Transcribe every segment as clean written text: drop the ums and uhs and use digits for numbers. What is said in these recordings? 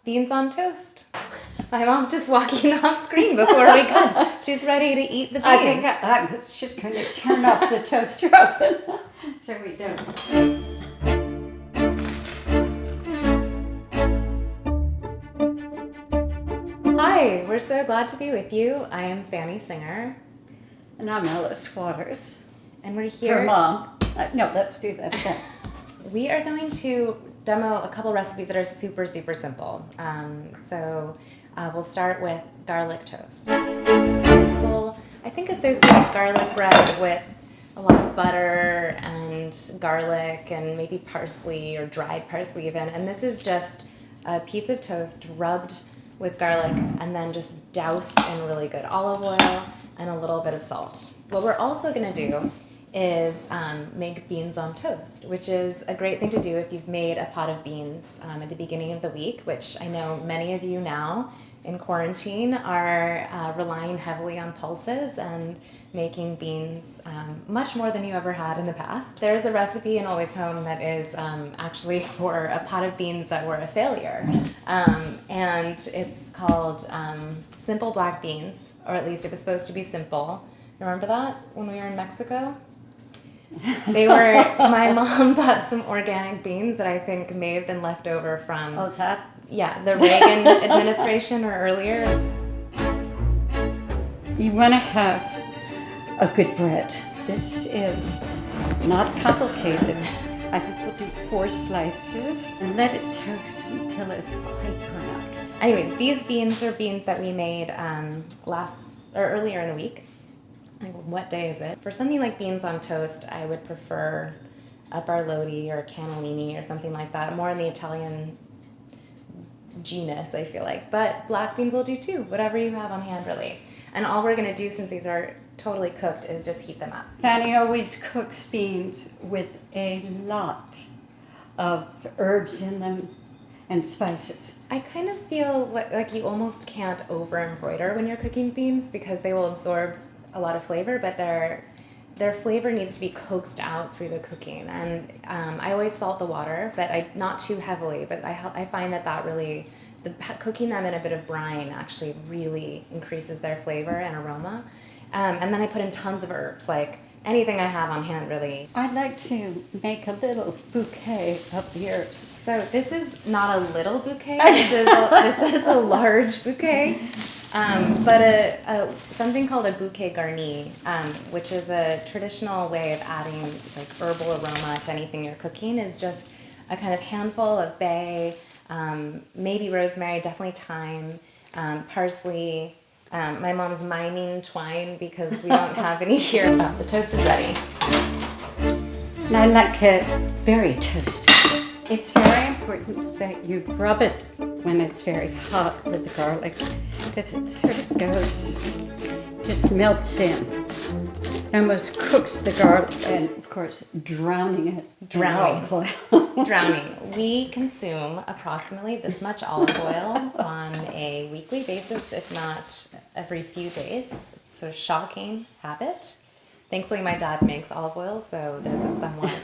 Beans on toast. My mom's just walking off screen before we come. She's ready to eat the beans. I think she's going to turn off the toaster oven so we don't. Hi, we're so glad to be with you. I am Fanny Singer. And I'm Alice Waters. And we're here. Her mom. No, let's do that again. We are going to demo a couple recipes that are super, super simple. We'll start with garlic toast. People, I think, associate garlic bread with a lot of butter and garlic and maybe parsley or dried parsley even. And this is just a piece of toast rubbed with garlic and then just doused in really good olive oil and a little bit of salt. What we're also going to do is make beans on toast, which is a great thing to do if you've made a pot of beans at the beginning of the week, which I know many of you now in quarantine are relying heavily on pulses and making beans much more than you ever had in the past. There's a recipe in Always Home that is actually for a pot of beans that were a failure. And it's called Simple Black Beans, or at least it was supposed to be simple. Remember that when we were in Mexico? My mom bought some organic beans that I think may have been left over from the Reagan administration or earlier. You want to have a good bread. This is not complicated. I think we'll do 4 slices and let it toast until it's quite brown. Anyways, these beans are beans that we made earlier in the week. What day is it? For something like beans on toast, I would prefer a barloti or a cannellini or something like that, more in the Italian genus, I feel like. But black beans will do too, whatever you have on hand, really. And all we're going to do, since these are totally cooked, is just heat them up. Fanny always cooks beans with a lot of herbs in them and spices. I kind of feel like you almost can't over-embroider when you're cooking beans because they will absorb a lot of flavor, but their flavor needs to be coaxed out through the cooking. And I always salt the water, but not too heavily. But I find that really, cooking them in a bit of brine actually really increases their flavor and aroma. And then I put in tons of herbs, like anything I have on hand, really. I'd like to make a little bouquet of the herbs. So this is not a little bouquet. This is a large bouquet. But something called a Bouquet Garni, which is a traditional way of adding like herbal aroma to anything you're cooking, is just a kind of handful of bay, maybe rosemary, definitely thyme, parsley. My mom's miming twine because we don't have any here. Oh, the toast is ready. And I like it very toasty. It's very important that you rub it when it's very hot with the garlic because it sort of just melts in. Almost cooks the garlic and, of course, drowning it. Drowning. We consume approximately this much olive oil on a weekly basis, if not every few days. It's a shocking habit. Thankfully, my dad makes olive oil, so there's a somewhat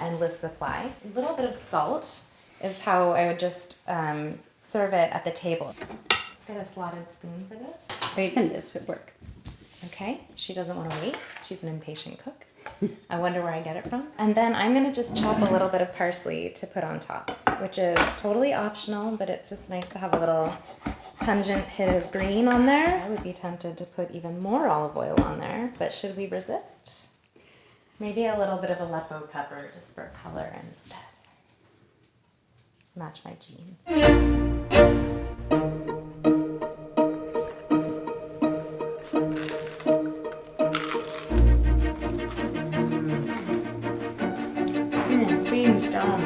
endless supply. A little bit of salt is how I would just serve it at the table. Let's get a slotted spoon for this. Even this would work. Okay, she doesn't want to wait. She's an impatient cook. I wonder where I get it from. And then I'm going to just chop a little bit of parsley to put on top, which is totally optional, but it's just nice to have a little pungent hit of green on there. I would be tempted to put even more olive oil on there, but should we resist? Maybe a little bit of Aleppo pepper just for color instead. Match my jeans. Beans down.